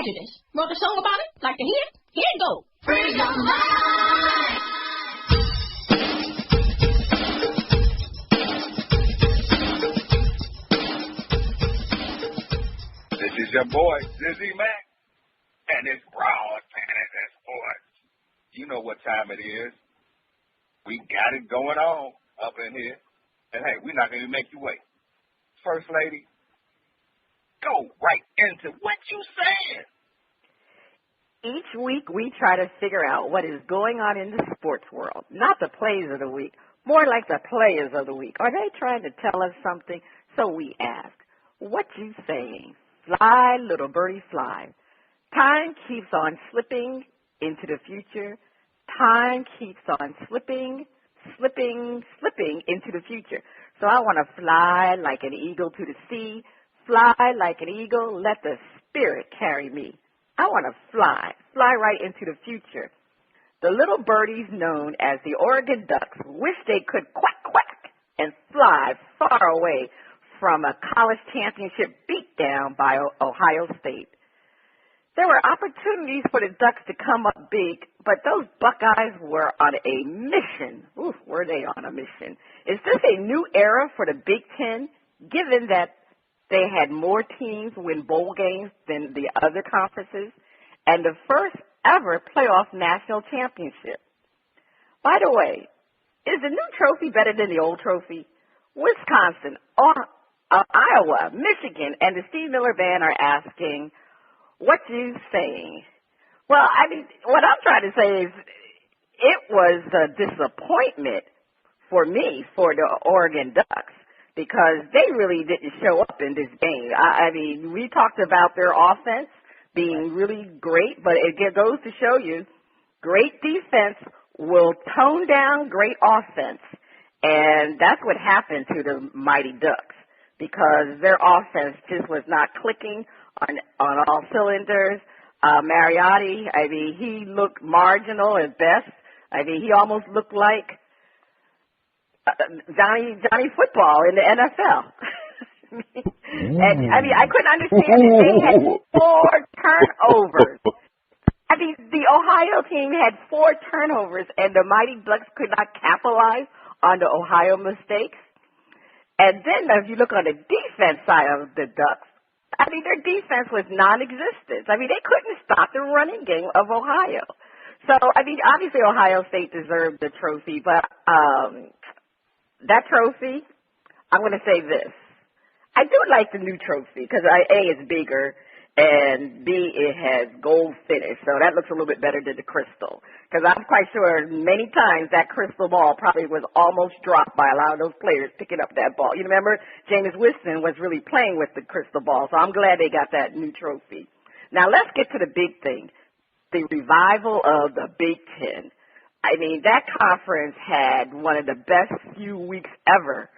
Prejudice. Wrote a song about it? Like to hear it? Here it goes. Free your mind. This is your boy, DizzieMac, and it's Broad Panties and Sports. You know what time it is. We got it going on up in here. And, hey, we're not going to make you wait. First Lady, go right into what you saying. Each week we try to figure out what is going on in the sports world. Not the plays of the week, more like the players of the week. Are they trying to tell us something? So we ask, what you saying? Fly, little birdie, fly. Time keeps on slipping into the future. Time keeps on slipping into the future. So I want to fly like an eagle to the sea. Fly like an eagle, let the spirit carry me. I want to fly right into the future. The little birdies known as the Oregon Ducks wish they could quack, quack, and fly far away from a college championship beatdown by Ohio State. There were opportunities for the Ducks to come up big, but those Buckeyes were on a mission. Ooh, were they on a mission? Is this a new era for the Big Ten, given that they had more teams win bowl games than the other conferences, and the first ever playoff national championship? By the way, is the new trophy better than the old trophy? Wisconsin, Iowa, Michigan, and the Steve Miller Band are asking, what you saying? Well, I mean, what I'm trying to say is it was a disappointment for me, for the Oregon Ducks, because they really didn't show up in this game. I mean, we talked about their offense being really great, but it goes to show you great defense will tone down great offense. And that's what happened to the Mighty Ducks, because their offense just was not clicking on all cylinders. Mariotti, I mean, he looked marginal at best. I mean, he almost looked like Johnny Football in the NFL. And I mean, I couldn't understand it. They had 4 turnovers. I mean, the Ohio team had 4 turnovers, and the Mighty Ducks could not capitalize on the Ohio mistakes. And then if you look on the defense side of the Ducks, I mean, their defense was non-existent. I mean, they couldn't stop the running game of Ohio. So, I mean, obviously Ohio State deserved the trophy, but that trophy, I'm going to say this. I do like the new trophy because, A, it's bigger, and B, it has gold finish. So that looks a little bit better than the crystal. Because I'm quite sure many times that crystal ball probably was almost dropped by a lot of those players picking up that ball. You remember Jameis Winston was really playing with the crystal ball. So I'm glad they got that new trophy. Now let's get to the big thing, the revival of the Big Ten. I mean, that conference had one of the best few weeks ever.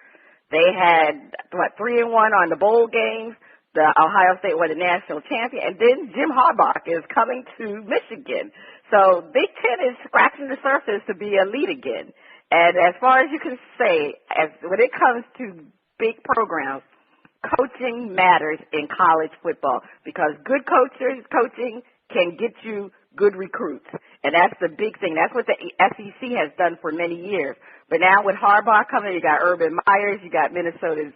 They had, 3-1 on the bowl games. The Ohio State won the national champion. And then Jim Harbaugh is coming to Michigan. So Big Ten is scratching the surface to be elite again. And as far as you can say, when it comes to big programs, coaching matters in college football because good coaching can get you good recruits. And that's the big thing. That's what the SEC has done for many years. But now with Harbaugh coming, you got Urban Myers, you got Minnesota's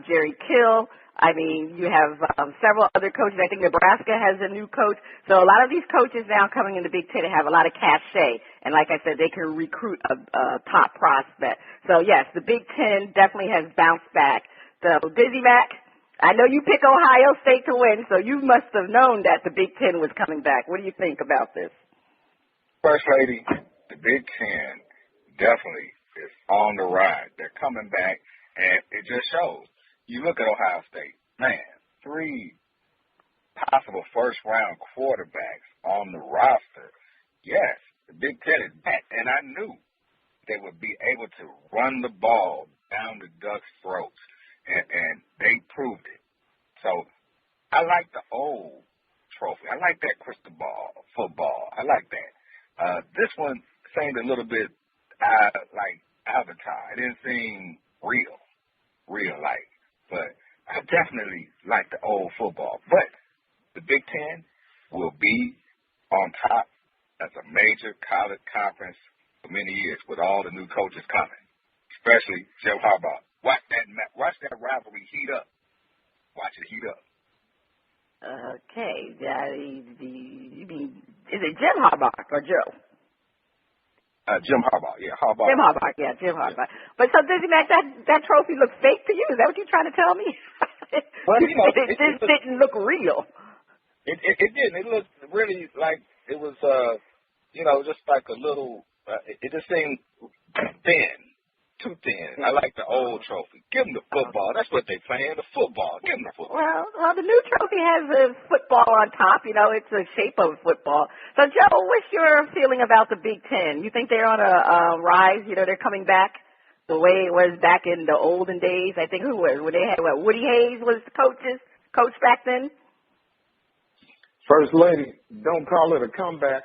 Jerry Kill. I mean, you have several other coaches. I think Nebraska has a new coach. So a lot of these coaches now coming in the Big Ten have a lot of cachet. And like I said, they can recruit a top prospect. So, yes, the Big Ten definitely has bounced back. So, DizzieMac, I know you pick Ohio State to win, so you must have known that the Big Ten was coming back. What do you think about this? First Lady, the Big Ten definitely is on the ride. They're coming back, and it just shows. You look at Ohio State, man, 3 possible first-round quarterbacks on the roster. Yes, the Big Ten is back, and I knew they would be able to run the ball down the Ducks' throats, and they proved it. So I like the old trophy. I like that crystal ball football. I like that. This one seemed a little bit like Avatar. It didn't seem real-like. But I definitely like the old football. But the Big Ten, will be on top as a major college conference for many years with all the new coaches coming, especially Jim Harbaugh. Watch that rivalry heat up. Watch it heat up. Okay. You mean, is it Jim Harbaugh or Joe? Jim Harbaugh, yeah, Harbaugh. Jim Harbaugh. But so DizzieMac, that trophy looks fake to you? Is that what you're trying to tell me? Well, you know, it didn't look real. It didn't. It looked really like it was, just like a little. It just seemed thin, too thin. I like the old trophy. Give them the football. That's what they playing, the football. Give them the football. Well, the new trophy has a football on top. It's the shape of football. So, Joe, what's your feeling about the Big Ten? You think they're on a rise? They're coming back the way it was back in the olden days. I think who was when they had Woody Hayes was the coach back then. First Lady, don't call it a comeback,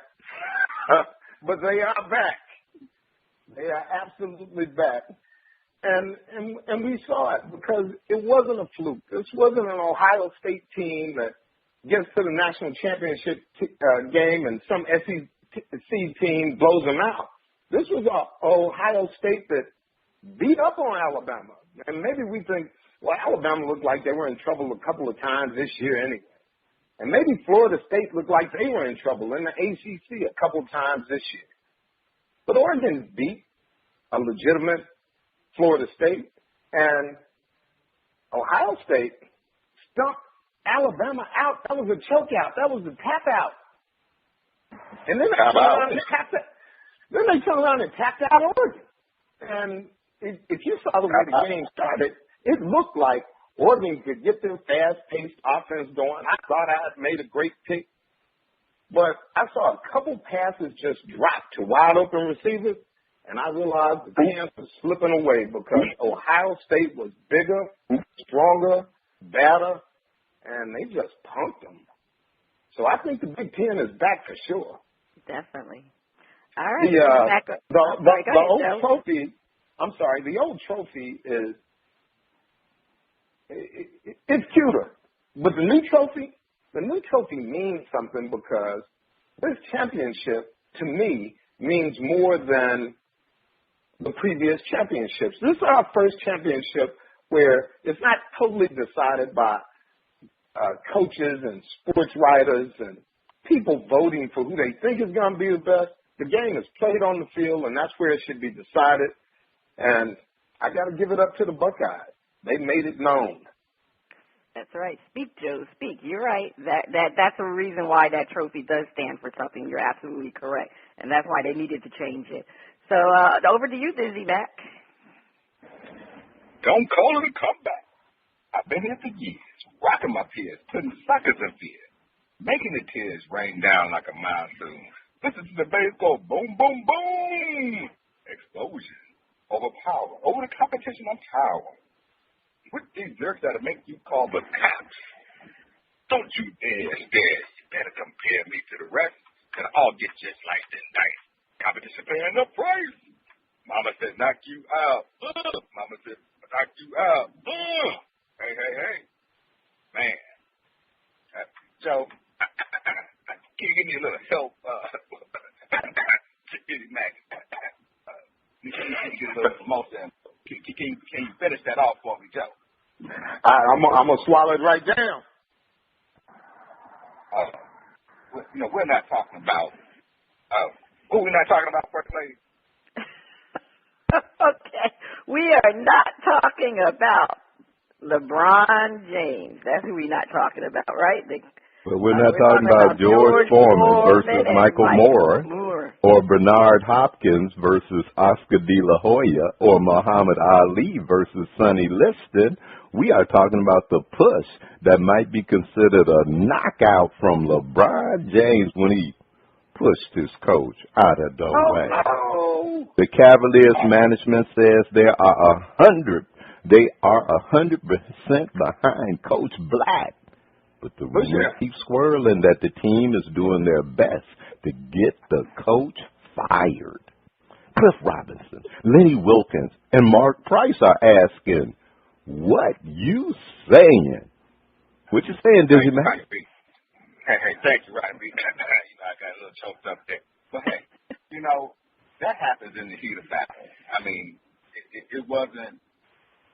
but they are back. They are absolutely back. And we saw it because it wasn't a fluke. This wasn't an Ohio State team that gets to the national championship game and some SEC team blows them out. This was an Ohio State that beat up on Alabama. And maybe we think, well, Alabama looked like they were in trouble a couple of times this year anyway. And maybe Florida State looked like they were in trouble in the ACC a couple of times this year. But Oregon beat a legitimate Florida State, and Ohio State stumped Alabama out. That was a choke out. That was a tap out. And then they turned around and tapped it. Then they turned around and tapped out Oregon. And if you saw the way the game started, it looked like Oregon could get their fast-paced offense going. I thought I had made a great pick. But I saw a couple passes just drop to wide-open receivers, and I realized the chance was slipping away because Ohio State was bigger, stronger, better, and they just punked them. So I think the Big Ten is back for sure. Definitely. All right. The old trophy, I'm sorry, the old trophy is, it's cuter. But the new trophy means something because this championship, to me, means more than the previous championships. This is our first championship where it's not totally decided by coaches and sports writers and people voting for who they think is going to be the best. The game is played on the field, and that's where it should be decided. And I got to give it up to the Buckeyes. They made it known. That's right. Speak, Joe. Speak. You're right. That's the reason why that trophy does stand for something. You're absolutely correct, and that's why they needed to change it. So over to you, DizzieMac. Don't call it a comeback. I've been here for years, rocking my peers, putting suckers in fear, making the tears rain down like a monsoon. Listen to the bass go boom, boom, boom. Explosion, overpower, over the competition on tower. With these lyrics that'll make you call the cops. Don't you dare stare. You better compare me to the rest, and I'll get just like this night. Competition paying the price. Mama said knock you out. Mama said knock you out. Hey, hey, hey. Man. Joe, can you give me a little help? DizzieMac. You get a little promotion. Can you finish that off for me, Joe? I'm going to swallow it right down. We're not talking about who we're not talking about, First Lady? Okay. We are not talking about LeBron James. That's who we're not talking about, right? But we're not talking about George Foreman versus Michael Moore, or Bernard Hopkins versus Oscar De La Hoya, or Muhammad Ali versus Sonny Liston. We are talking about the push that might be considered a knockout from LeBron James when he pushed his coach out of the way. No. The Cavaliers management says they are 100% behind Coach Black. But the rumors keep swirling that the team is doing their best to get the coach fired. Cliff Robinson, Lenny Wilkins, and Mark Price are asking, what you saying? What you saying, DizzieMac? Hey, thank you, right? I got a little choked up there. But hey, that happens in the heat of battle. I mean, it wasn't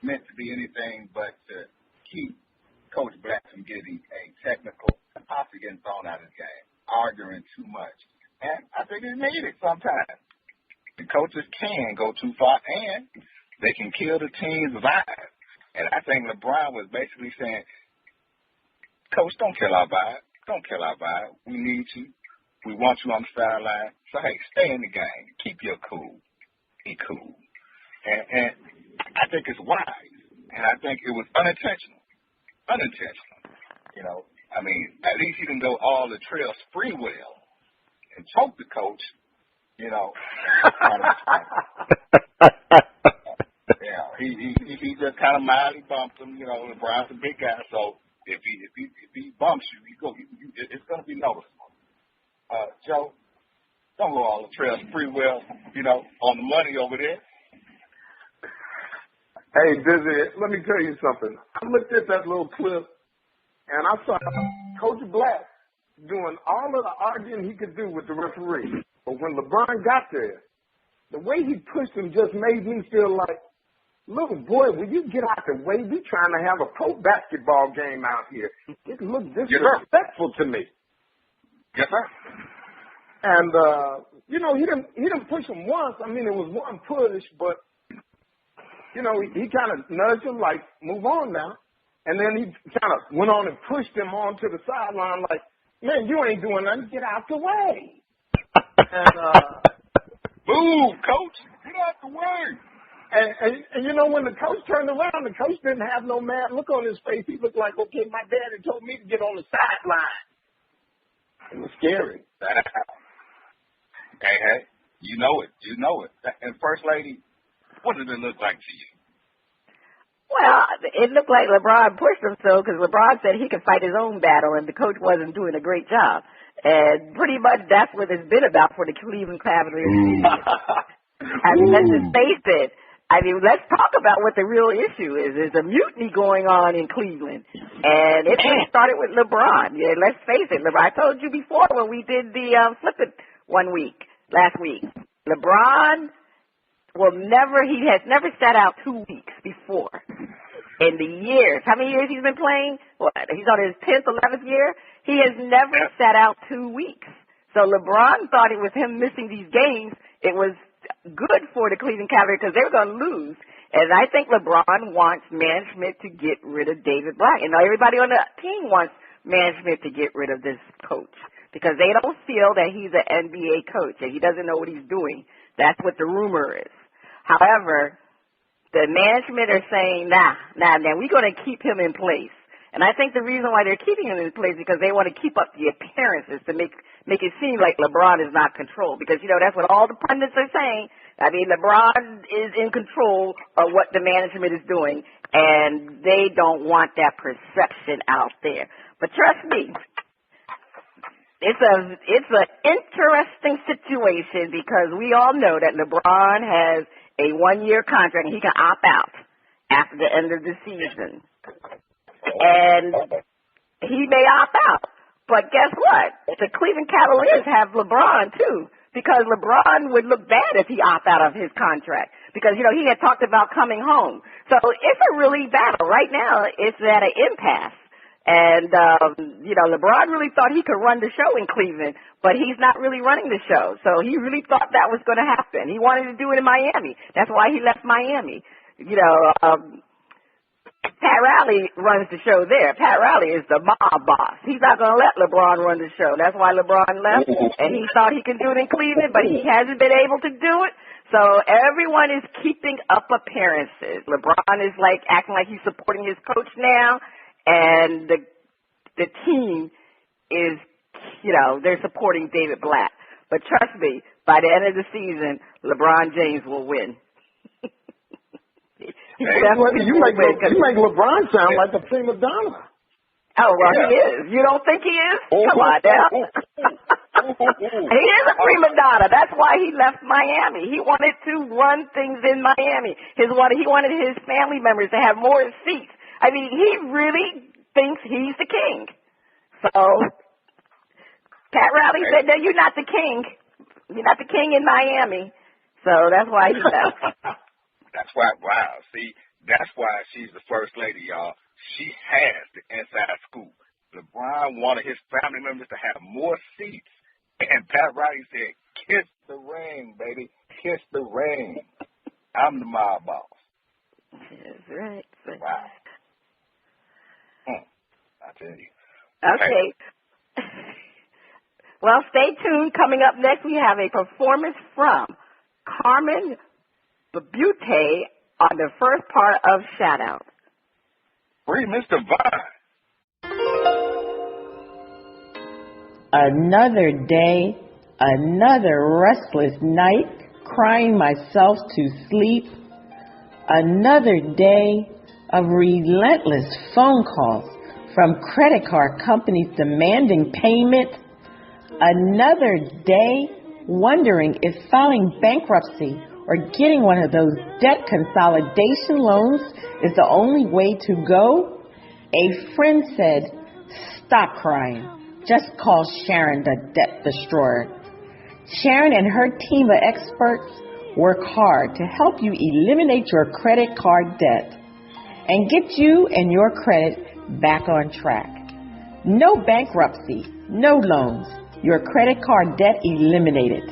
meant to be anything but to keep Coach Black from getting a technical, possibly getting thrown out of the game, arguing too much. And I think it's needed sometimes. The coaches can go too far, and they can kill the team's vibe. And I think LeBron was basically saying, Coach, don't kill our vibe. Don't kill our vibe. We need you. We want you on the sideline. So, hey, stay in the game. Keep your cool. Be cool. And I think it's wise. And I think it was unintentional. I mean, at least he didn't go all the trail Sprewell and choke the coach, Yeah, he just kind of mildly bumped him. LeBron's a big guy, so if he bumps you, it's going to be noticeable. Joe, don't go all the trails pretty well, on the money over there. Hey, Dizzy, let me tell you something. I looked at that little clip, and I saw Coach Black doing all of the arguing he could do with the referee. But when LeBron got there, the way he pushed him just made me feel like, little boy, will you get out the way? We trying to have a pro basketball game out here. It looked disrespectful to me. Yes, sir. And, he didn't push him once. I mean, it was one push, but, he kind of nudged him like, move on now. And then he kind of went on and pushed him onto the sideline like, man, you ain't doing nothing. Get out the way. And, move, coach. Get out the way. And when the coach turned around, the coach didn't have no mad look on his face. He looked like, okay, my daddy told me to get on the sideline. It was scary. Hey, you know it. And First Lady, what did it look like to you? Well, it looked like LeBron pushed him so because LeBron said he could fight his own battle, and the coach wasn't doing a great job. And pretty much that's what it's been about for the Cleveland Cavaliers. I mean, let's just face it. I mean, let's talk about what the real issue is. There's a mutiny going on in Cleveland, and it started with LeBron. Yeah, let's face it. I told you before when we did the Flip It last week, LeBron he has never sat out 2 weeks before in the years. How many years he's been playing? What? He's on his 10th, 11th year. He has never sat out 2 weeks. So LeBron thought it was him missing these games. It was good for the Cleveland Cavaliers because they were going to lose. And I think LeBron wants management to get rid of David Black. And everybody on the team wants management to get rid of this coach because they don't feel that he's an NBA coach and he doesn't know what he's doing. That's what the rumor is. However, the management are saying, nah, we're going to keep him in place. And I think the reason why they're keeping him in place is because they want to keep up the appearances to make it seem like LeBron is not controlled. Because, that's what all the pundits are saying. I mean, LeBron is in control of what the management is doing, and they don't want that perception out there. But trust me, it's an interesting situation because we all know that LeBron has a 1-year contract and he can opt out after the end of the season. And he may opt out. But guess what? The Cleveland Cavaliers have LeBron, too, because LeBron would look bad if he opted out of his contract because, he had talked about coming home. So it's a really battle. Right now, it's at an impasse. And, LeBron really thought he could run the show in Cleveland, but he's not really running the show. So he really thought that was going to happen. He wanted to do it in Miami. That's why he left Miami. Pat Riley runs the show there. Pat Riley is the mob boss. He's not going to let LeBron run the show. That's why LeBron left, and he thought he could do it in Cleveland, but he hasn't been able to do it. So everyone is keeping up appearances. LeBron is acting like he's supporting his coach now, and the team is, they're supporting David Black. But trust me, by the end of the season, LeBron James will win. You make LeBron sound like a prima donna. Oh, well, he is. You don't think he is? Come on now. He is a prima donna. That's why he left Miami. He wanted to run things in Miami. He wanted his family members to have more seats. I mean, he really thinks he's the king. So Pat Riley said, no, you're not the king. You're not the king in Miami. So that's why he left. That's why, wow. See, that's why she's the first lady, y'all. She has the inside scoop. LeBron wanted his family members to have more seats. And Pat Riley said, kiss the ring, baby. Kiss the ring. I'm the mob boss. That's right. Wow. I tell you. Okay. Well, stay tuned. Coming up next, we have a performance from Carmen Beautay on the first part of Shout Out. Free Mr. Vine. Another day, another restless night, crying myself to sleep. Another day of relentless phone calls from credit card companies demanding payment. Another day wondering if filing bankruptcy or getting one of those debt consolidation loans is the only way to go. A friend said, stop crying. Just call Sharon, the debt destroyer. Sharon and her team of experts work hard to help you eliminate your credit card debt and get you and your credit back on track. No bankruptcy, no loans, your credit card debt eliminated.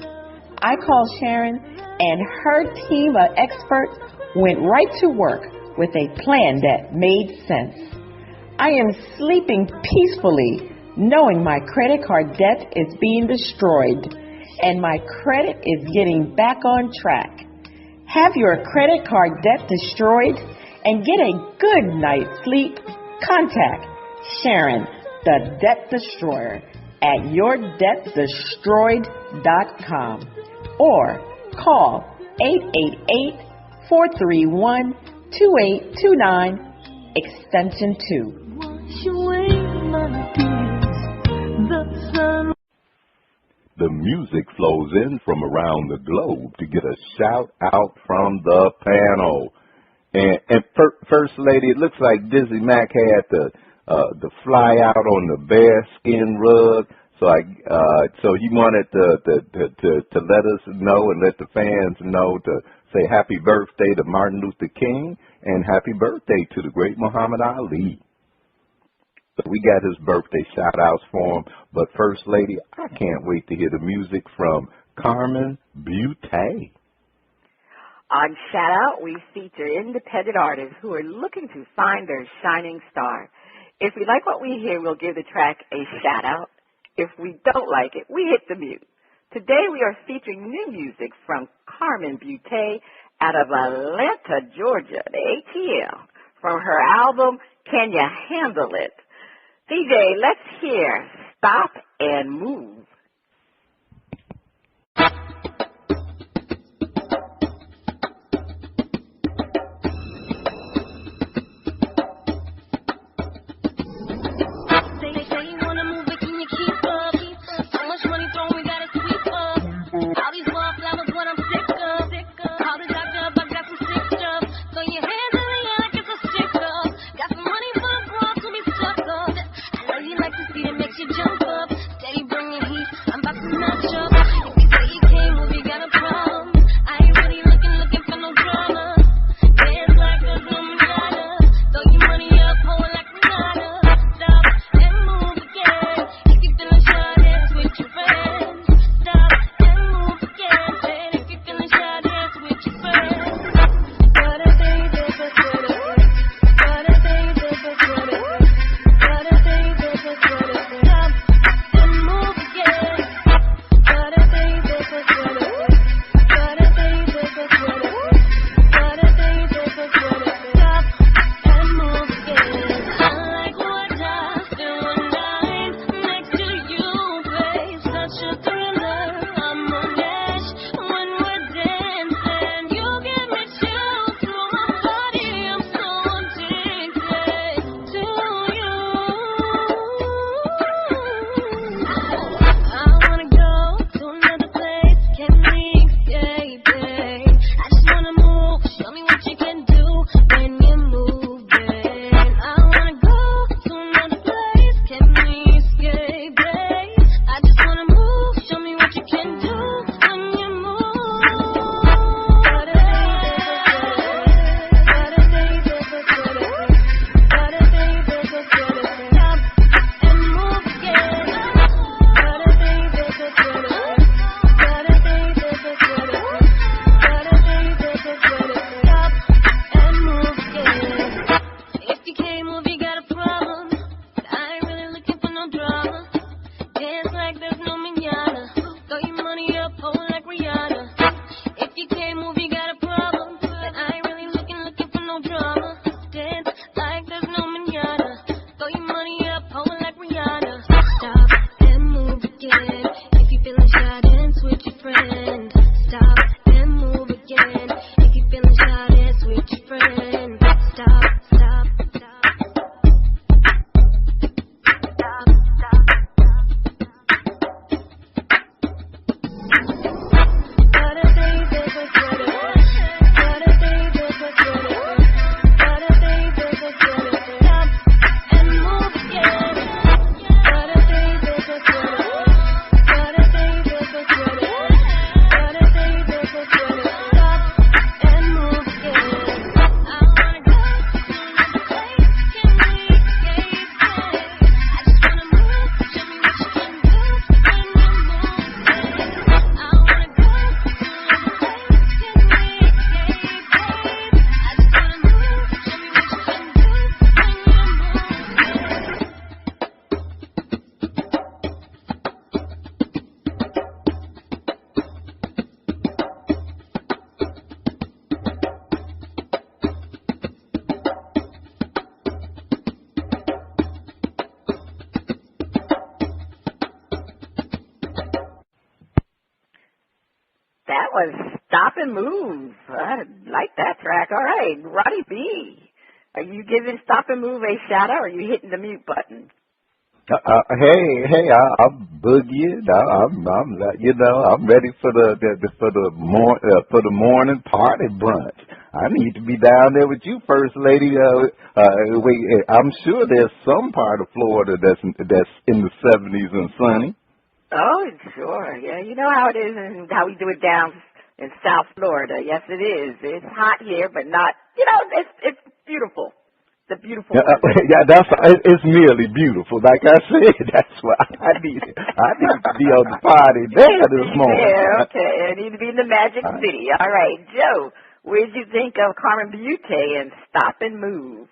I called Sharon and her team of experts went right to work with a plan that made sense. I am sleeping peacefully knowing my credit card debt is being destroyed and my credit is getting back on track. Have your credit card debt destroyed and get a good night's sleep? Contact Sharon, the Debt Destroyer, at yourdebtdestroyed.com or call 888-431-2829, extension 2. The music flows in from around the globe to get a shout out from the panel. And First Lady, it looks like DizzieMac had the fly out on the bearskin rug. So he wanted to let us know and let the fans know to say happy birthday to Martin Luther King and happy birthday to the great Muhammad Ali. So we got his birthday shout outs for him. But First Lady, I can't wait to hear the music from Carmen Beautay. On Shout Out, we feature independent artists who are looking to find their shining star. If we like what we hear, we'll give the track a shout out. If we don't like it, we hit the mute. Today we are featuring new music from Carmen Beautay out of Atlanta, Georgia, the ATL, from her album, Can You Handle It? DJ, let's hear Stop and Move. Jump up, steady bringing heat. like there's no mañana. Throw your money up, hold like Rihanna. If you can't move, you got a problem. But I ain't really looking for no drama. Dance like there's no mañana. Throw your money up, hold like Rihanna. Stop and move again. If you feeling shy, then switch your friend. Stop and move again. If you feeling shy, then switch your friend. Stop, stop, stop. That was Stop and Move. I like that track. All right, Roddy B, are you giving Stop and Move a shout out, or are you hitting the mute button? Hey, I'm boogieing. I'm ready for the morning party brunch. I need to be down there with you, First Lady. I'm sure there's some part of Florida that's in the 70s and sunny. Oh, sure. Yeah, you know how it is and how we do it down in South Florida. Yes, it is. It's hot here, but not. It's beautiful. The beautiful. It's merely beautiful. Like I said, that's why I need to be on the party there this morning. Yeah, okay. I need to be in the Magic City. All right, Joe, what did you think of Carmen Beautay and Stop and Move?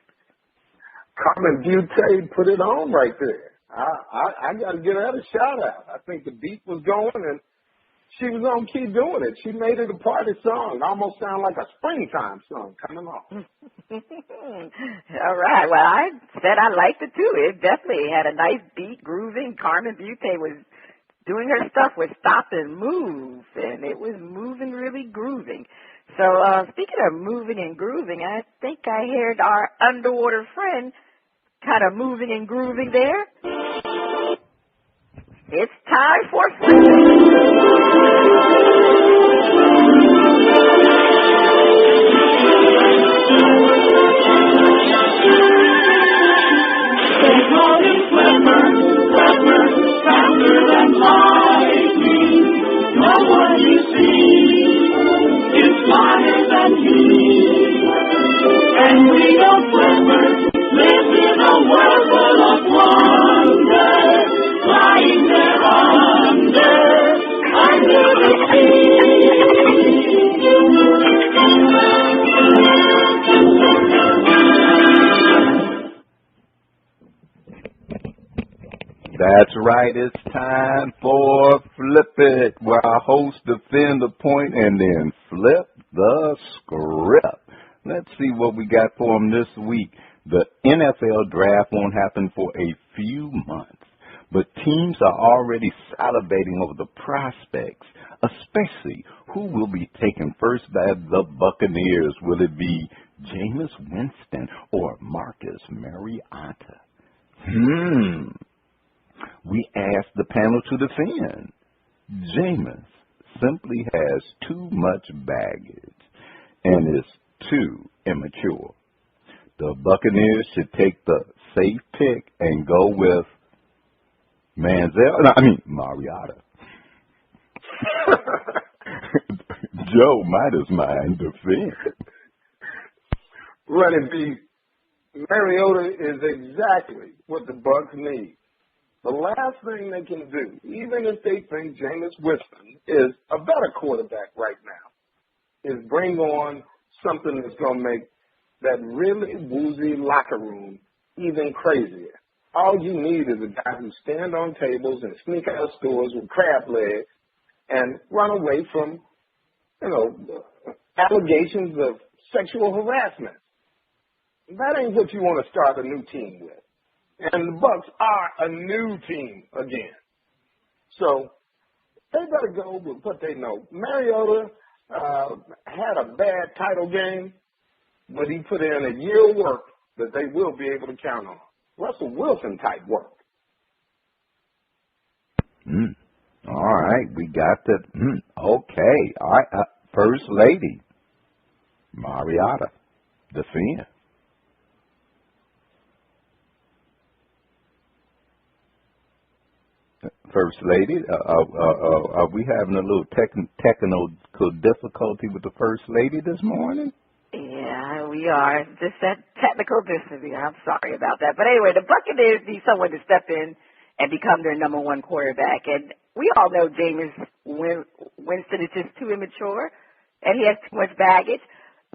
Carmen Beautay put it on right there. I got to give her a shout out. I think the beat was going and she was going to keep doing it. She made it a party song. Almost sound like a springtime song coming on. All right. Well, I said I liked it too. It definitely had a nice beat, grooving. Carmen Beautay was doing her stuff with Stop and Move, and it was moving, really grooving. So speaking of moving and grooving, I think I heard our underwater friend kind of moving and grooving there. It's time for flipping. Faster than lightning, no one you see is smarter than he. And we go flipper, live in a world full of wonder, flying there under the sea. That's right, it's time for Flip It, where our hosts defend the point and then flip the script. Let's see what we got for them this week. The NFL draft won't happen for a few months, but teams are already salivating over the prospects, especially who will be taken first by the Buccaneers. Will it be Jameis Winston or Marcus Mariota? We asked the panel to defend. Jameis simply has too much baggage and is too immature. The Buccaneers should take the safe pick and go with Mariota. Joe Midas mind defend. Let it be. Mariota is exactly what the Bucs need. The last thing they can do, even if they think Jameis Winston is a better quarterback right now, is bring on something that's going to make that really woozy locker room even crazier. All you need is a guy who stand on tables and sneak out of stores with crab legs and run away from, allegations of sexual harassment. That ain't what you want to start a new team with. And the Bucks are a new team again. So they better go with what they know. Mariota had a bad title game, but he put in a year of work that they will be able to count on. Russell Wilson type work. All right, we got that. Okay, all right. First Lady, Mariota, defend. First Lady, are we having a little technical difficulty with the First Lady this morning? Yeah, we are. Just that technical difficulty. I'm sorry about that. But anyway, the Buccaneers need someone to step in and become their number one quarterback. And we all know Jameis Winston is just too immature, and he has too much baggage.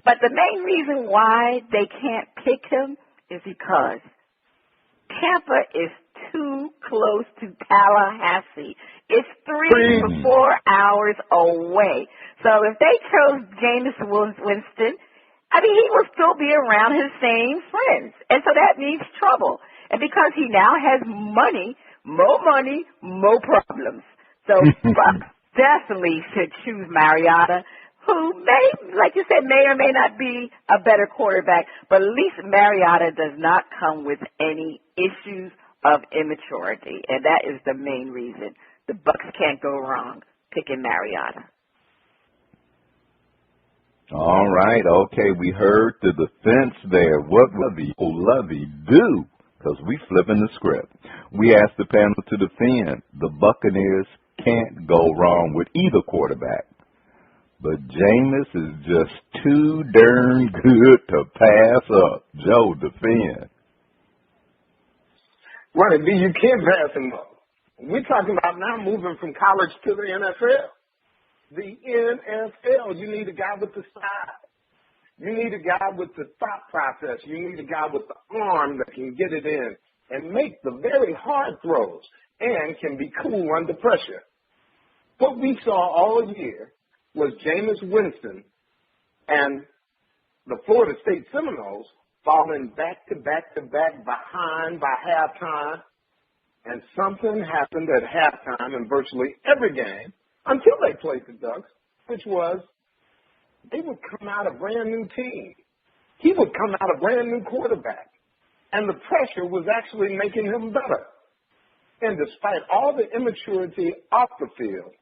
But the main reason why they can't pick him is because Tampa is too close to Tallahassee. It's 3 to 4 hours away. So if they chose Jameis Winston, I mean, he will still be around his same friends. And so that means trouble. And because he now has money, more problems. So Bucks definitely should choose Mariota, who may, like you said, may or may not be a better quarterback, but at least Mariota does not come with any issues of immaturity. And that is the main reason. The Bucks can't go wrong picking Mariota. All right, okay, we heard the defense there. What will Lovey do? Because we flipping the script. We asked the panel to defend. The Buccaneers can't go wrong with either quarterback. But Jameis is just too darn good to pass up. Joe, defend. Right, B, you can't pass him up. We're talking about now moving from college to the NFL. The NFL, you need a guy with the size. You need a guy with the thought process. You need a guy with the arm that can get it in and make the very hard throws and can be cool under pressure. What we saw all year was Jameis Winston and the Florida State Seminoles falling back to back behind by halftime, and something happened at halftime in virtually every game until they played the Ducks, which was they would come out a brand new team. He would come out a brand new quarterback, and the pressure was actually making him better. And despite all the immaturity off the field,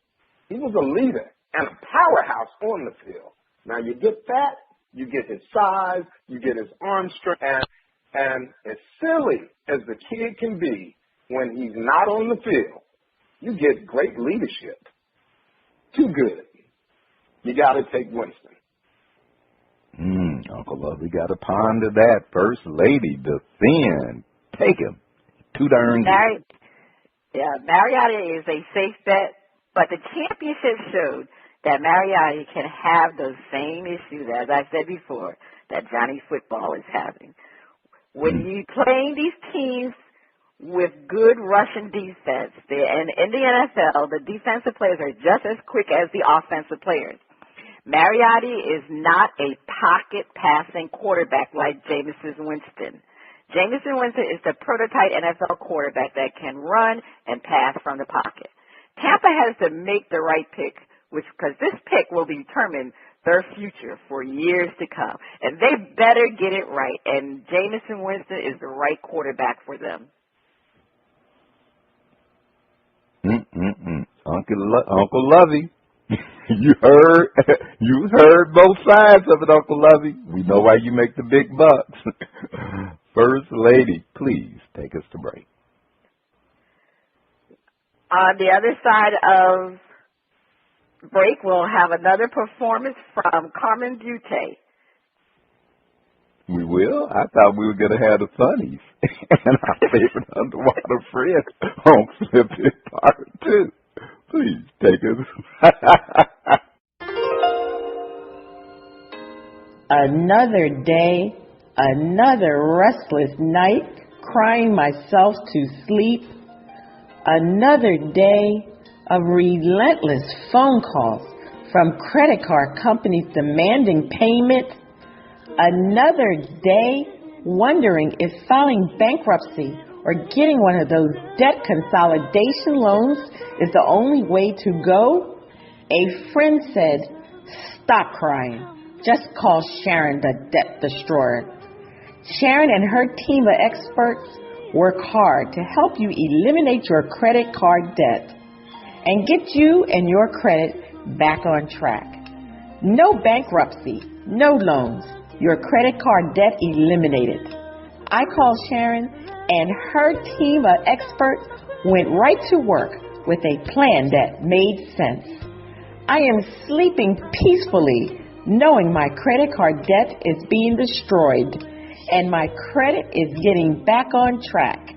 he was a leader and a powerhouse on the field. Now you get that, you get his size, you get his arm strength, and as silly as the kid can be when he's not on the field, you get great leadership. Too good. You got to take Winston. Uncle Lovey got to ponder that. First Lady, defend. Take him. Too darn good. Mariota is a safe bet, but the championship showed that Mariota can have those same issues, as I said before, that Johnny Football is having. When you playing these teams with good rushing defense, and in the NFL, the defensive players are just as quick as the offensive players. Mariota is not a pocket passing quarterback like Jameis Winston. Jameis Winston is the prototype NFL quarterback that can run and pass from the pocket. Tampa has to make the right pick, because this pick will determine their future for years to come. And they better get it right. And Jameis Winston is the right quarterback for them. Uncle Lovey, you heard both sides of it, Uncle Lovey. We know why you make the big bucks. First Lady, please take us to break. On the other side of break, we'll have another performance from Carmen Beautay. We will? I thought we were going to have the funnies. And our favorite underwater friend on Flip It Part 2. Please take us. Another day, another restless night, crying myself to sleep. Another day of relentless phone calls from credit card companies demanding payment. Another day wondering if filing bankruptcy or getting one of those debt consolidation loans is the only way to go. A friend said, "Stop crying. Just call Sharon, the debt destroyer." Sharon and her team of experts work hard to help you eliminate your credit card debt and get you and your credit back on track. No bankruptcy, no loans, your credit card debt eliminated. I called Sharon and her team of experts went right to work with a plan that made sense. I am sleeping peacefully knowing my credit card debt is being destroyed and my credit is getting back on track.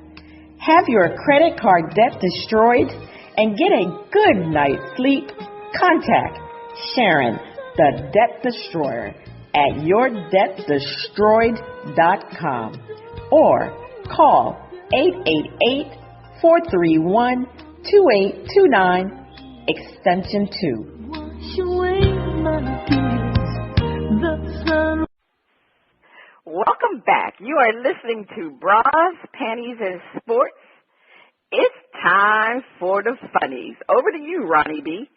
Have your credit card debt destroyed and get a good night's sleep? Contact Sharon, the Debt Destroyer, at yourdebtdestroyed.com or call 888-431-2829, extension 2. Wash away my tears, the sun. Welcome back. You are listening to Bras, Panties, and Sports. It's time for the funnies. Over to you, Ronnie B.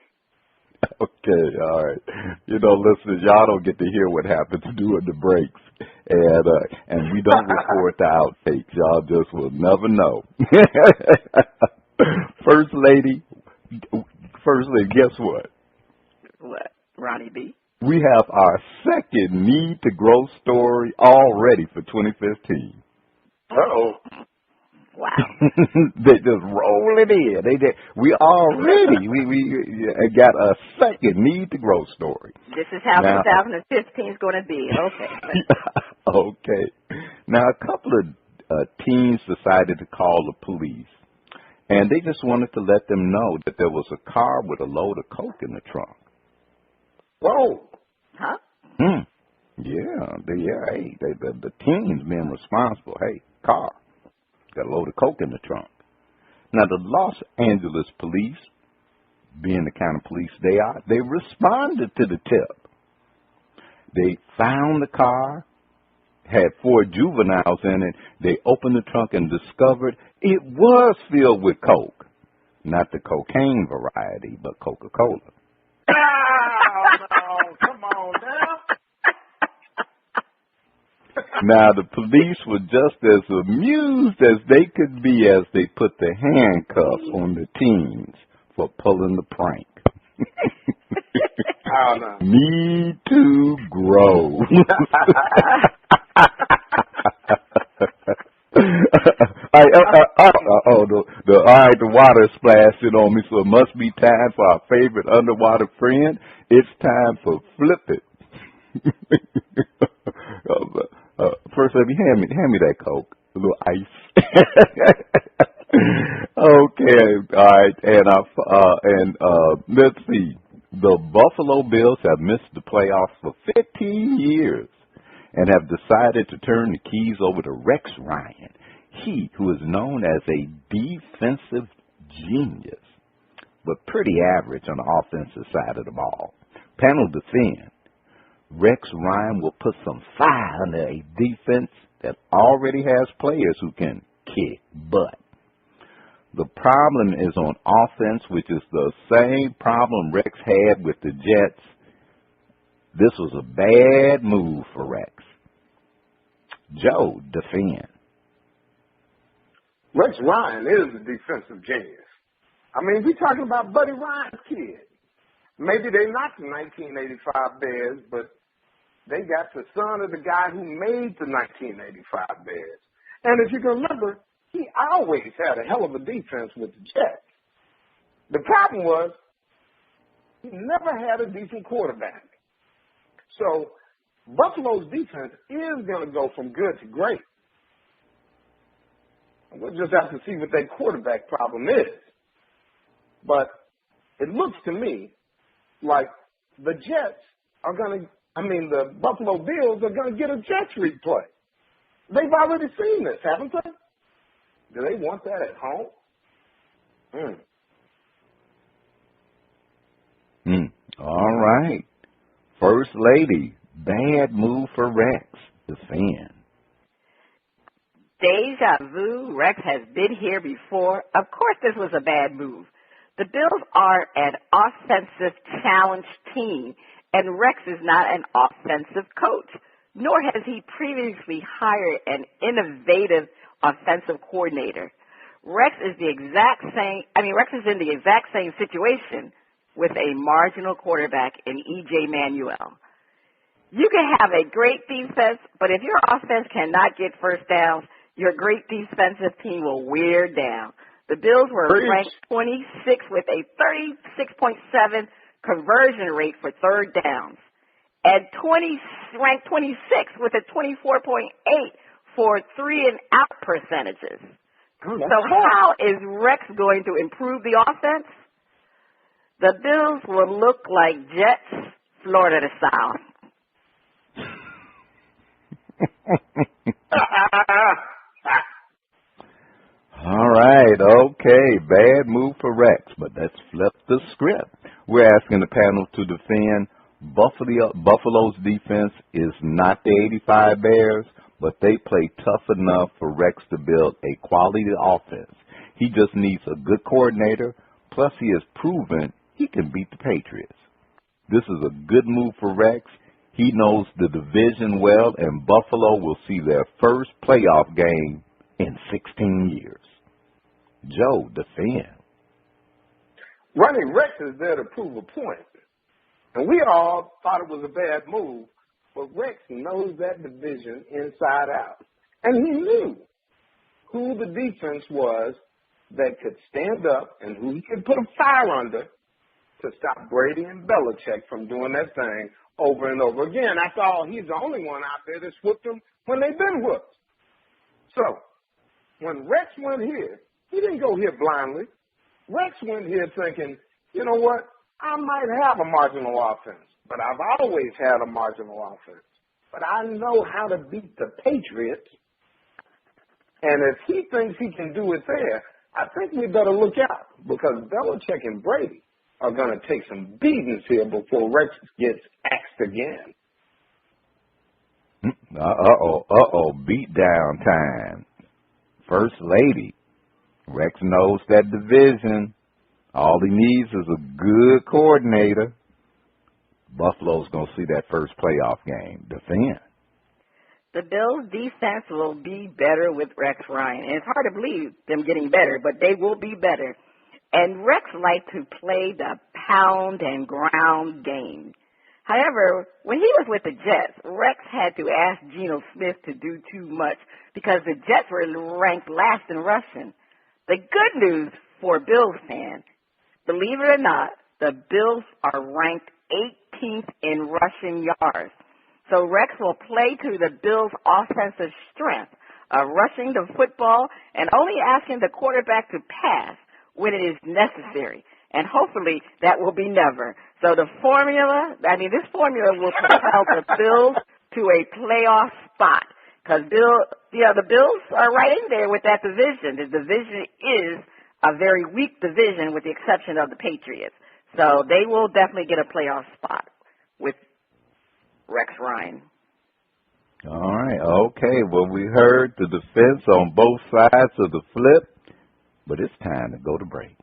Okay, all right. Listeners, y'all don't get to hear what happens during the breaks, and we don't record the outtakes. Y'all just will never know. First lady, guess what? What, Ronnie B? We have our second Need to Grow story already for 2015. Uh-oh. Wow. They just roll it in. We got a second Need to Grow story. This is how 2015 is going to be. Okay. Okay. Now, a couple of teens decided to call the police, and they just wanted to let them know that there was a car with a load of coke in the trunk. Whoa. Huh? Yeah. The teens being responsible. Hey, car. Got a load of coke in the trunk. Now, the Los Angeles police, being the kind of police they are, they responded to the tip. They found the car, had 4 juveniles in it. They opened the trunk and discovered it was filled with coke. Not the cocaine variety, but Coca-Cola. Oh, no. Come on now. Now, the police were just as amused as they could be as they put the handcuffs on the teens for pulling the prank. Oh, no. Need to grow. The water splashed on me, so it must be time for our favorite underwater friend. It's time for Flip It. First, let me hand me that Coke, a little ice. Okay, all right, and let's see. The Buffalo Bills have missed the playoffs for 15 years and have decided to turn the keys over to Rex Ryan, he who is known as a defensive genius, but pretty average on the offensive side of the ball. Panel defend. Rex Ryan will put some fire under a defense that already has players who can kick butt. The problem is on offense, which is the same problem Rex had with the Jets. This was a bad move for Rex. Joe, defend. Rex Ryan is a defensive genius. I mean, we're talking about Buddy Ryan's kid. Maybe they're not the 1985 Bears, but they got the son of the guy who made the 1985 Bears. And if you can remember, he always had a hell of a defense with the Jets. The problem was he never had a decent quarterback. So Buffalo's defense is going to go from good to great. We'll just have to see what that quarterback problem is. But it looks to me like the Buffalo Bills are going to get a Jets replay. They've already seen this, haven't they? Do they want that at home? All right. First Lady, bad move for Rex, the fan. Deja vu. Rex has been here before. Of course this was a bad move. The Bills are an offensive challenge team, and Rex is not an offensive coach, nor has he previously hired an innovative offensive coordinator. Rex is in the exact same situation with a marginal quarterback in E.J. Manuel. You can have a great defense, but if your offense cannot get first downs, your great defensive team will wear down. The Bills were ranked 26 with a 36.7 conversion rate for third downs, and ranked 26 with a 24.8 for 3-and-out percentages. So how is Rex going to improve the offense? The Bills will look like Jets, Florida style. All right, okay, bad move for Rex, but let's flip the script. We're asking the panel to defend Buffalo's defense is not the 85 Bears, but they play tough enough for Rex to build a quality offense. He just needs a good coordinator, plus he has proven he can beat the Patriots. This is a good move for Rex. He knows the division well, and Buffalo will see their first playoff game in 16 years. Joe, defend. Running Rex is there to prove a point. And we all thought it was a bad move, but Rex knows that division inside out. And he knew who the defense was that could stand up and who he could put a fire under to stop Brady and Belichick from doing that thing over and over again. After all, he's the only one out there that's whooped them when they've been whooped. So, when Rex went here, he didn't go here blindly. Rex went here thinking, you know what, I might have a marginal offense, but I've always had a marginal offense. But I know how to beat the Patriots. And if he thinks he can do it there, I think we better look out, because Belichick and Brady are going to take some beatings here before Rex gets axed again. Beat down time. First Lady. Rex knows that division. All he needs is a good coordinator. Buffalo's going to see that first playoff game. Defend. The Bills' defense will be better with Rex Ryan. And it's hard to believe them getting better, but they will be better. And Rex liked to play the pound and ground game. However, when he was with the Jets, Rex had to ask Geno Smith to do too much because the Jets were ranked last in rushing. The good news for Bills fans, believe it or not, the Bills are ranked 18th in rushing yards. So Rex will play to the Bills' offensive strength of rushing the football and only asking the quarterback to pass when it is necessary. And hopefully that will be never. So this formula will propel the Bills to a playoff spot. Because the Bills are right in there with that division. The division is a very weak division with the exception of the Patriots. So they will definitely get a playoff spot with Rex Ryan. All right, okay. Well, we heard the defense on both sides of the flip, but it's time to go to break.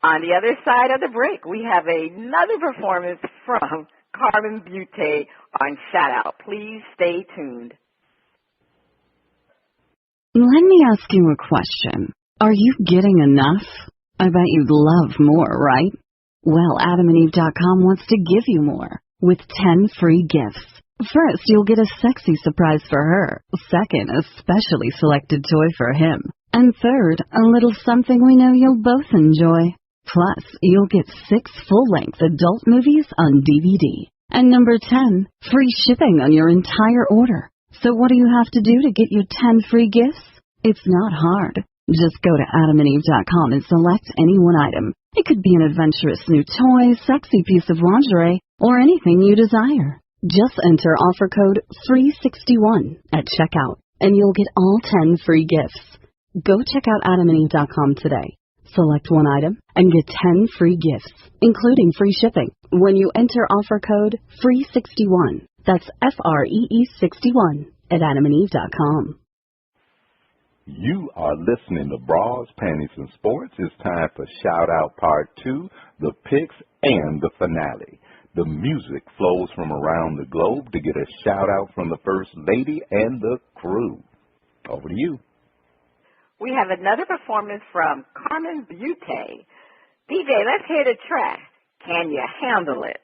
On the other side of the break, we have another performance from Carmen Beautay on Shout Out. Please stay tuned. Let me ask you a question. Are you getting enough? I bet you'd love more, right? Well, AdamandEve.com wants to give you more with 10 free gifts. First, you'll get a sexy surprise for her. Second, a specially selected toy for him. And third, a little something we know you'll both enjoy. Plus, you'll get 6 full-length adult movies on DVD. And number 10, free shipping on your entire order. So what do you have to do to get your 10 free gifts? It's not hard. Just go to AdamandEve.com and select any one item. It could be an adventurous new toy, sexy piece of lingerie, or anything you desire. Just enter offer code FREE61 at checkout. and you'll get all 10 free gifts. Go check out AdamandEve.com today. Select one item and get 10 free gifts, including free shipping, when you enter offer code FREE61. That's FREE61 at AdamandEve.com. You are listening to Bras, Panties, and Sports. It's time for Shout Out Part 2, the picks, and the finale. The music flows from around the globe to get a shout out from the First Lady and the crew. Over to you. We have another performance from Carmen Beautay. DJ, let's hear the track. Can you handle it?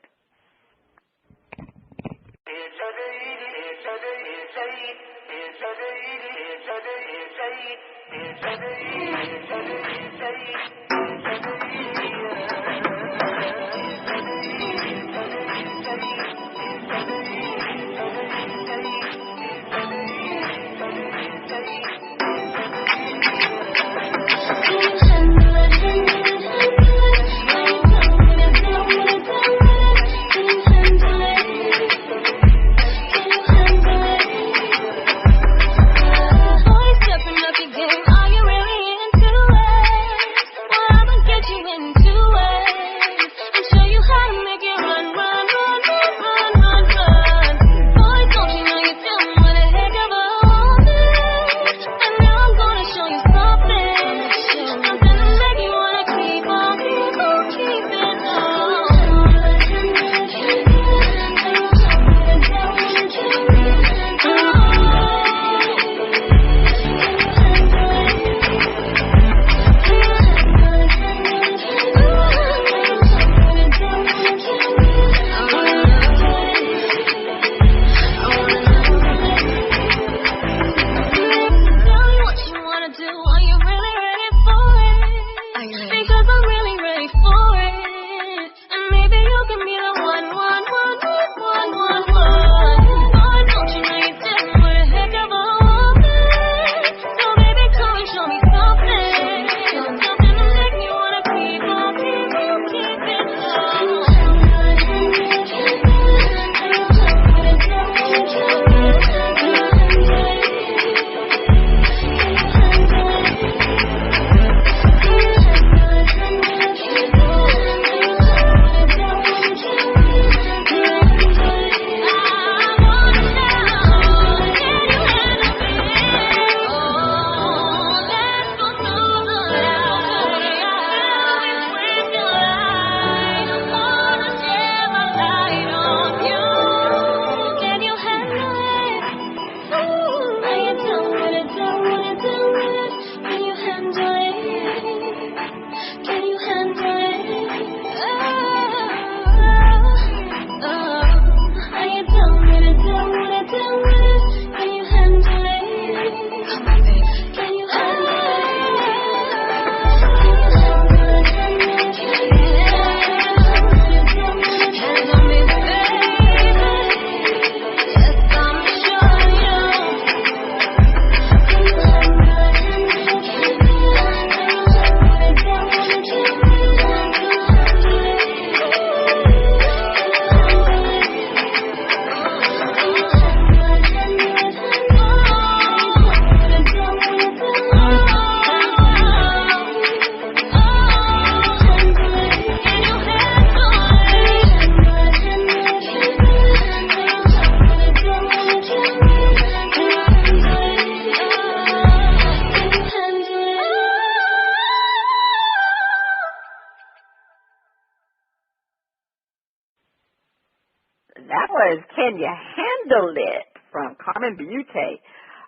That was Can You Handle It from Carmen Beautay.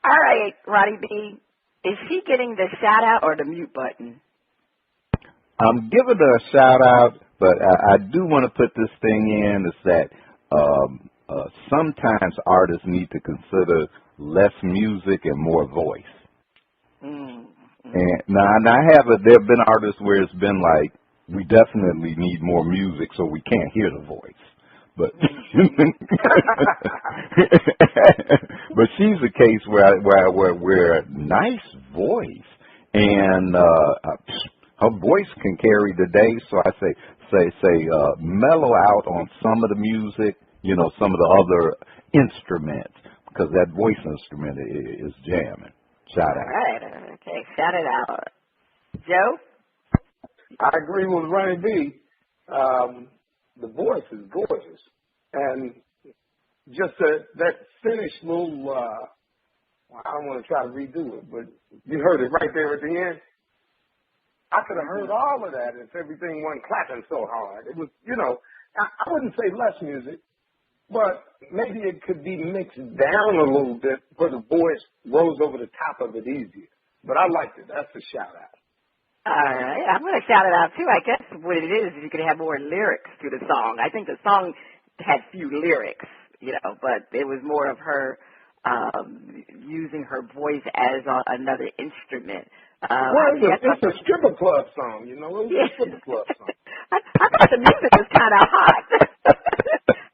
All right, Ronnie B, is she getting the shout out or the mute button? I'm giving her a shout out, but I do want to put this thing in is that sometimes artists need to consider less music and more voice. And now there have been artists where it's been like, we definitely need more music so we can't hear the voice. But but she's a case where nice voice and her voice can carry the day. So I say mellow out on some of the music, some of the other instruments. because that voice instrument is jamming. Shout out. All right. Okay. Shout it out. Joe? I agree with Ronnie B. The voice is gorgeous. And just that finished little, I don't want to try to redo it, but you heard it right there at the end. I could have heard all of that if everything wasn't clapping so hard. It was, I wouldn't say less music, but maybe it could be mixed down a little bit where the voice rose over the top of it easier. But I liked it. That's a shout out. All right. I'm going to shout it out, too. I guess what it is you could have more lyrics to the song. I think the song had few lyrics, but it was more of her using her voice as another instrument. It's a stripper club song, It was a stripper club song. I thought the music was kind of hot.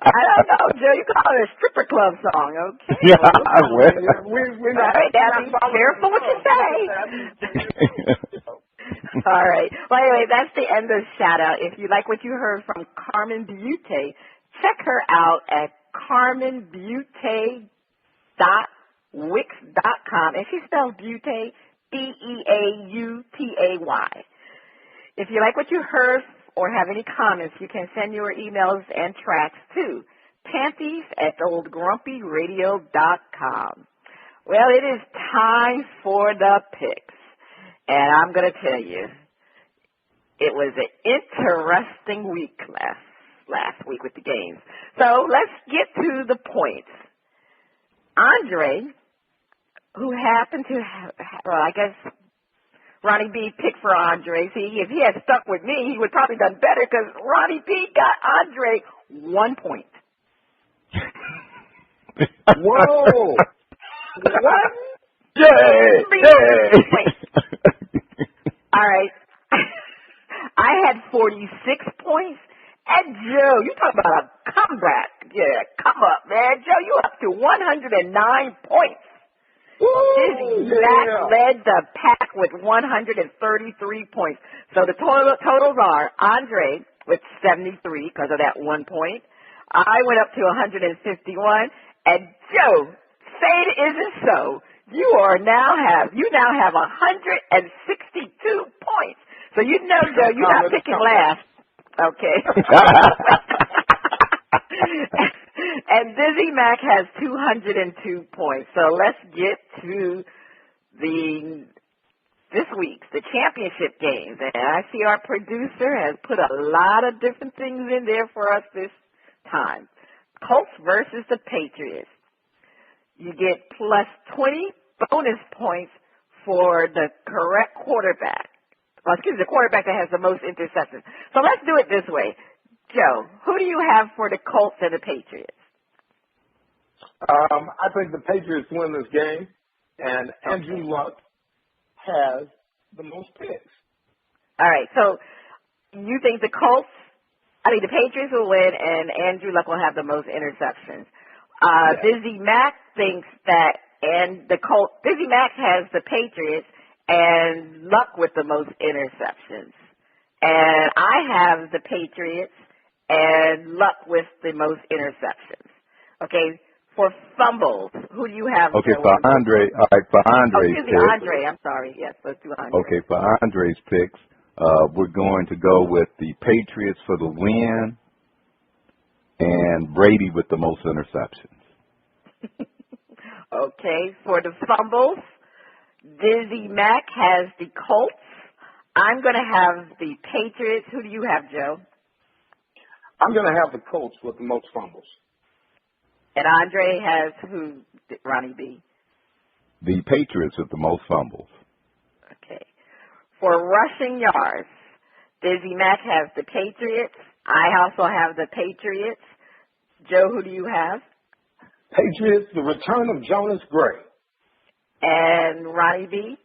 I don't know, Joe. You call it a stripper club song, okay? Yeah, we're not. All right, now be careful what you say. All right. Well, anyway, that's the end of shout out. If you like what you heard from Carmen Beautay, check her out at carmenbeautay.wix.com, and she spells Beautay Beautay. If you like what you heard or have any comments, you can send your emails and tracks to panties@oldgrumpyradio.com. Well, it is time for the picks. And I'm going to tell you, it was an interesting week last week with the games. So let's get to the points. Andre, who happened to I guess Ronnie B picked for Andre. See, if he had stuck with me, he would probably done better because Ronnie B got Andre 1 point. Whoa! Yay! All right. I had 46 points. And Joe, you talk about a comeback. Yeah, come up, man. Joe, you up to 109 points. DizzieMac led the pack with 133 points. So the totals are Andre with 73 because of that 1 point. I went up to 151. And Joe, say it isn't so. You now have 162 points. So Joe, you're not picking last. Okay. And DizzieMac has 202 points. So let's get to this week's championship games. And I see our producer has put a lot of different things in there for us this time. Colts versus the Patriots. You get plus 20 bonus points for the correct quarterback. Well, the quarterback that has the most interceptions. So let's do it this way. Joe, who do you have for the Colts and the Patriots? I think the Patriots win this game, and Andrew Luck has the most picks. All right, so you think the Patriots will win, and Andrew Luck will have the most interceptions. DizzieMac thinks that, and the Colts, DizzieMac has the Patriots and Luck with the most interceptions. And I have the Patriots and Luck with the most interceptions. Okay, for fumbles, who do you have? Okay, for Andre. All right, for Andre's picks. Andre, I'm sorry. Yes, let's do Andre. Okay, for Andre's picks, we're going to go with the Patriots for the win and Brady with the most interceptions. Okay, for the fumbles, DizzieMac has the Colts. I'm going to have the Patriots. Who do you have, Joe? I'm going to have the Colts with the most fumbles. And Andre has who, Ronnie B? The Patriots with the most fumbles. Okay. For rushing yards, DizzieMac has the Patriots. I also have the Patriots. Joe, who do you have? Patriots, the return of Jonas Gray. And Ronnie B?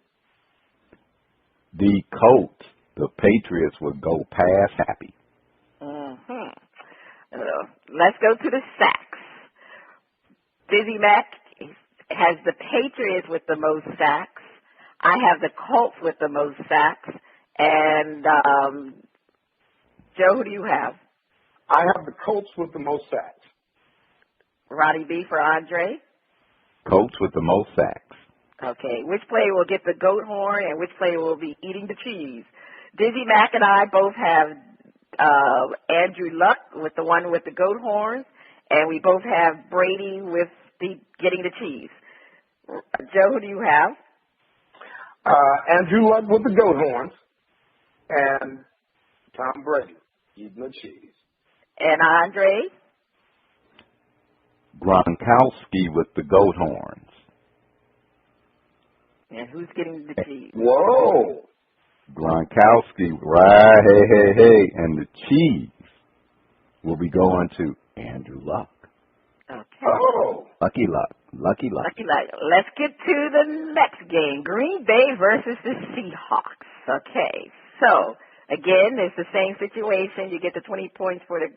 The Colts, the Patriots would go past happy. Mm-hmm. Let's go to the sacks. DizzieMac has the Patriots with the most sacks. I have the Colts with the most sacks. And Joe, who do you have? I have the Colts with the most sacks. Ronnie B for Andre? Coach with the most sacks. Okay. Which player will get the goat horn and which player will be eating the cheese? DizzieMac and I both have Andrew Luck with the one with the goat horns, and we both have Brady with the getting the cheese. Joe, who do you have? Andrew Luck with the goat horns, and Tom Brady eating the cheese. And Andre? Gronkowski with the goat horns. And who's getting the cheese? Whoa. Gronkowski, right, hey. And the cheese will be going to Andrew Luck. Okay. Oh. Lucky Luck. Let's get to the next game. Green Bay versus the Seahawks. Okay. So, again, it's the same situation. You get the 20 points for the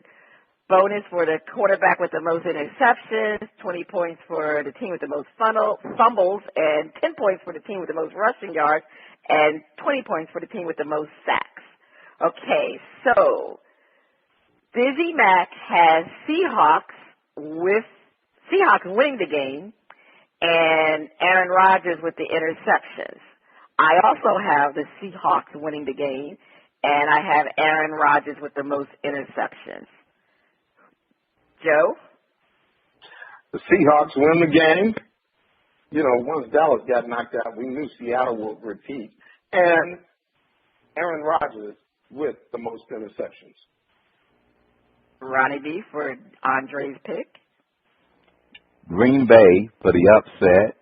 bonus for the quarterback with the most interceptions, 20 points for the team with the most fumbles, and 10 points for the team with the most rushing yards, and 20 points for the team with the most sacks. Okay, so DizzieMac has Seahawks winning the game, and Aaron Rodgers with the interceptions. I also have the Seahawks winning the game, and I have Aaron Rodgers with the most interceptions. Joe? The Seahawks win the game. You know, once Dallas got knocked out, we knew Seattle would repeat. And Aaron Rodgers with the most interceptions. Ronnie B for Andre's pick. Green Bay for the upset.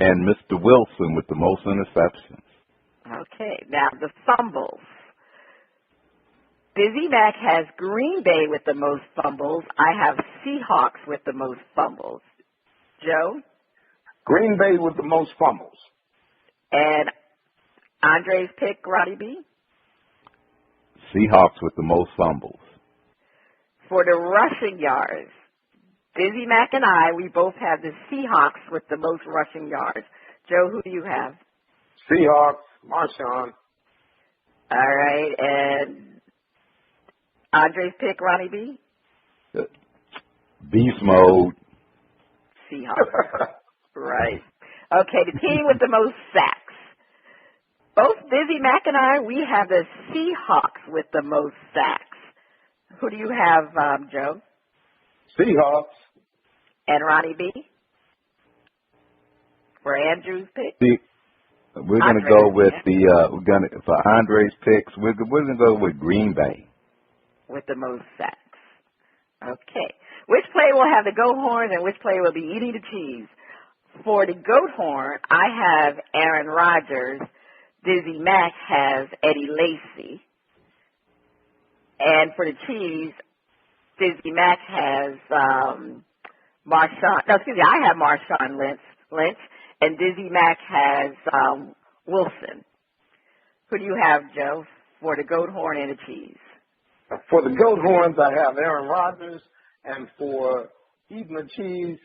And Mr. Wilson with the most interceptions. Okay, now the fumbles. DizzieMac has Green Bay with the most fumbles. I have Seahawks with the most fumbles. Joe? Green Bay with the most fumbles. And Andre's pick, Roddy B? Seahawks with the most fumbles. For the rushing yards, DizzieMac and I, we both have the Seahawks with the most rushing yards. Joe, who do you have? Seahawks, Marshawn. All right, and Andre's pick, Ronnie B? Beast mode. Seahawks. Right. Okay, the team with the most sacks. Both DizzieMac and I, we have the Seahawks with the most sacks. Who do you have, Joe? Seahawks. And Ronnie B? For Andrew's pick? We're going to go with for Andre's picks, we're going to go with Green Bay. With the most sacks. Okay. Which player will have the goat horns and which player will be eating the cheese? For the goat horn, I have Aaron Rodgers. DizzieMac has Eddie Lacy. And for the cheese, DizzieMac has I have Marshawn Lynch, and DizzieMac has Wilson. Who do you have, Joe, for the goat horn and the cheese? For the goat horns, I have Aaron Rodgers, and for eating the cheese,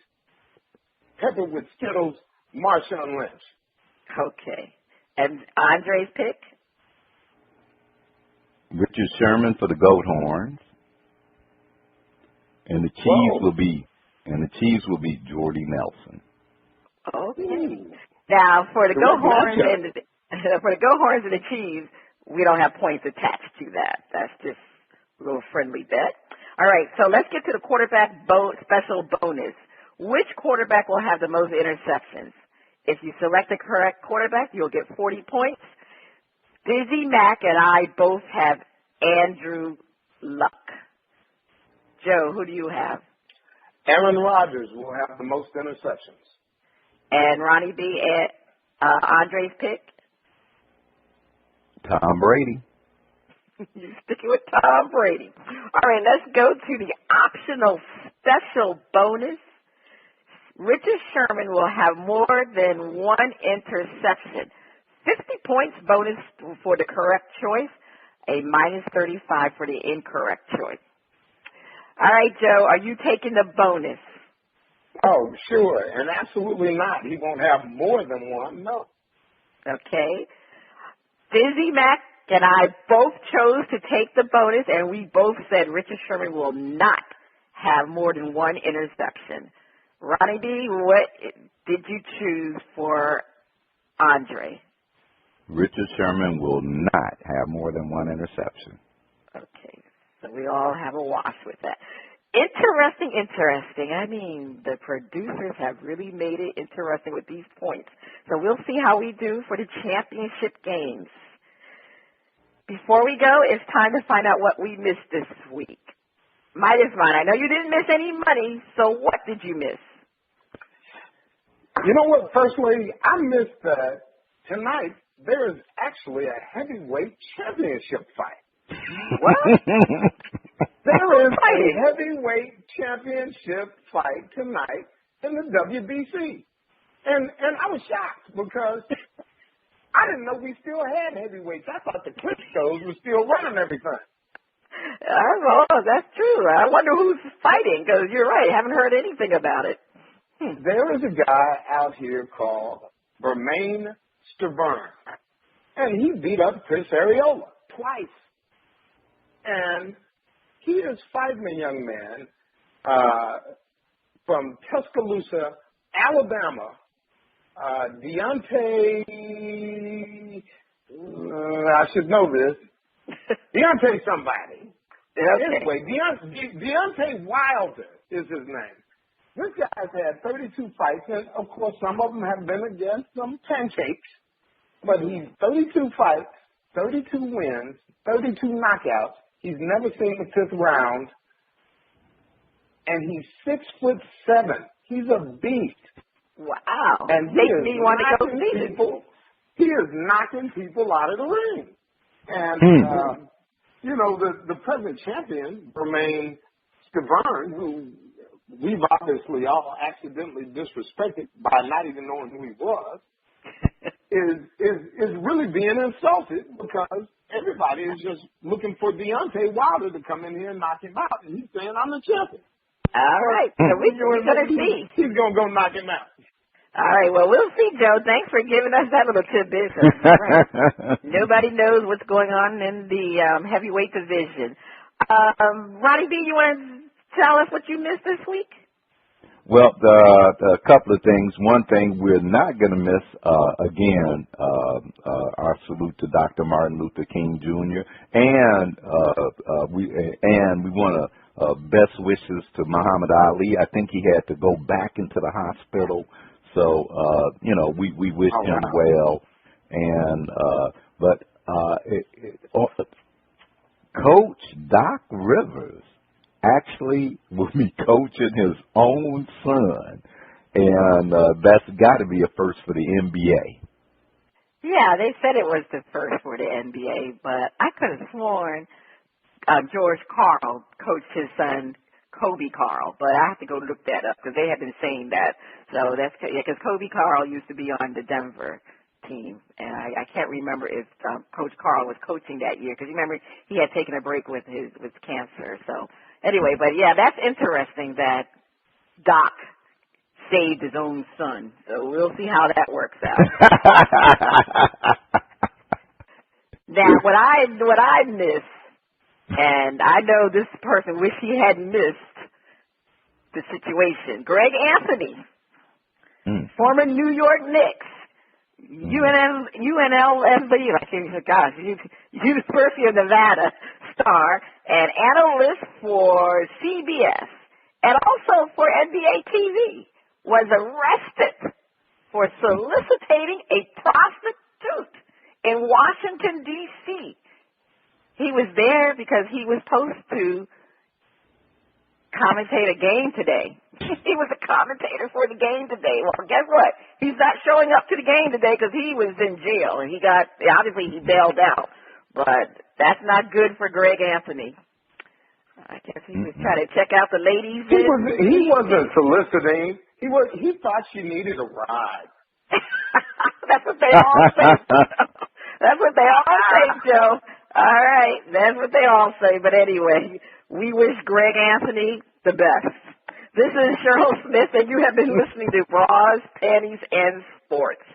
peppered with Skittles, Marshawn Lynch. Okay. And Andre's pick? Richard Sherman for the goat horns, and the cheese will be Jordy Nelson. Okay. Now for the goat horns and the cheese, we don't have points attached to that. That's just a little friendly bet. All right, so let's get to the quarterback special bonus. Which quarterback will have the most interceptions? If you select the correct quarterback, you'll get 40 points. DizzieMac and I both have Andrew Luck. Joe, who do you have? Aaron Rodgers will have the most interceptions. And Ronnie B, Andre's pick? Tom Brady. You sticking with Tom Brady. All right, let's go to the optional special bonus. Richard Sherman will have more than one interception. 50 points bonus for the correct choice, a minus 35 for the incorrect choice. All right, Joe, are you taking the bonus? Oh, sure, and absolutely not. He won't have more than one, no. Okay. DizzieMac and I both chose to take the bonus, and we both said Richard Sherman will not have more than one interception. Ronnie B., what did you choose for Andre? Richard Sherman will not have more than one interception. Okay, so we all have a wash with that. Interesting. I mean, the producers have really made it interesting with these points. So we'll see how we do for the championship games. Before we go, it's time to find out what we missed this week. Midas, I know you didn't miss any money, so what did you miss? You know what, First Lady? I missed that tonight there is actually a heavyweight championship fight. What? There is a heavyweight championship fight tonight in the WBC. And I was shocked because I didn't know we still had heavyweights. I thought the Klitschko's were still running everything. Oh, that's true. I wonder who's fighting because you're right. I haven't heard anything about it. There is a guy out here called Bermain Stavern, and he beat up Chris Arreola twice. And he is fighting a young man from Tuscaloosa, Alabama, Deontay, I should know this, Deontay somebody. Okay. Anyway, Deontay Wilder is his name. This guy's had 32 fights, and of course some of them have been against some pancakes, but he's 32 fights, 32 wins, 32 knockouts. He's never seen the fifth round, and he's 6'7". He's a beast. Wow. And makes me want to go see people. He is knocking people out of the ring. And, you know, the present champion, Bermain Stavern, who we've obviously all accidentally disrespected by not even knowing who he was, is really being insulted because everybody is just looking for Deontay Wilder to come in here and knock him out, and he's saying, I'm the champion. All right, so we're going to see. He's going to go knock him out. All right, well, we'll see, Joe. Thanks for giving us that little tidbit. Right. Nobody knows what's going on in the heavyweight division. Ronnie B., you want to tell us what you missed this week? Well, a couple of things. One thing we're not going to miss, again, our salute to Dr. Martin Luther King Jr. And we want to best wishes to Muhammad Ali. I think he had to go back into the hospital, so you know we wish him well. And Coach Doc Rivers actually will be coaching his own son, and that's got to be a first for the NBA. Yeah, they said it was the first for the NBA, but I could have sworn George Karl coached his son, Kobe Karl, but I have to go look that up because they have been saying that. So that's because Kobe Karl used to be on the Denver team, and I can't remember if Coach Karl was coaching that year because remember he had taken a break with cancer. So anyway, but yeah, that's interesting that Doc saved his own son. So we'll see how that works out. Now, what I missed, and I know this person wish he hadn't missed the situation. Greg Anthony, former New York Knicks, UNLV, University of Nevada star, and analyst for CBS, and also for NBA TV, was arrested for soliciting a prostitute in Washington, D.C. He was there because he was supposed to commentate a game today. He was a commentator for the game today. Well, guess what? He's not showing up to the game today because he was in jail, and he bailed out. But that's not good for Greg Anthony. I guess he was trying to check out the ladies. He wasn't soliciting. He thought she needed a ride. That's what they all say. That's what they all say, Joe. All right, that's what they all say. But anyway, we wish Greg Anthony the best. This is Cheryl Smith, and you have been listening to Bras, Panties, and Sports.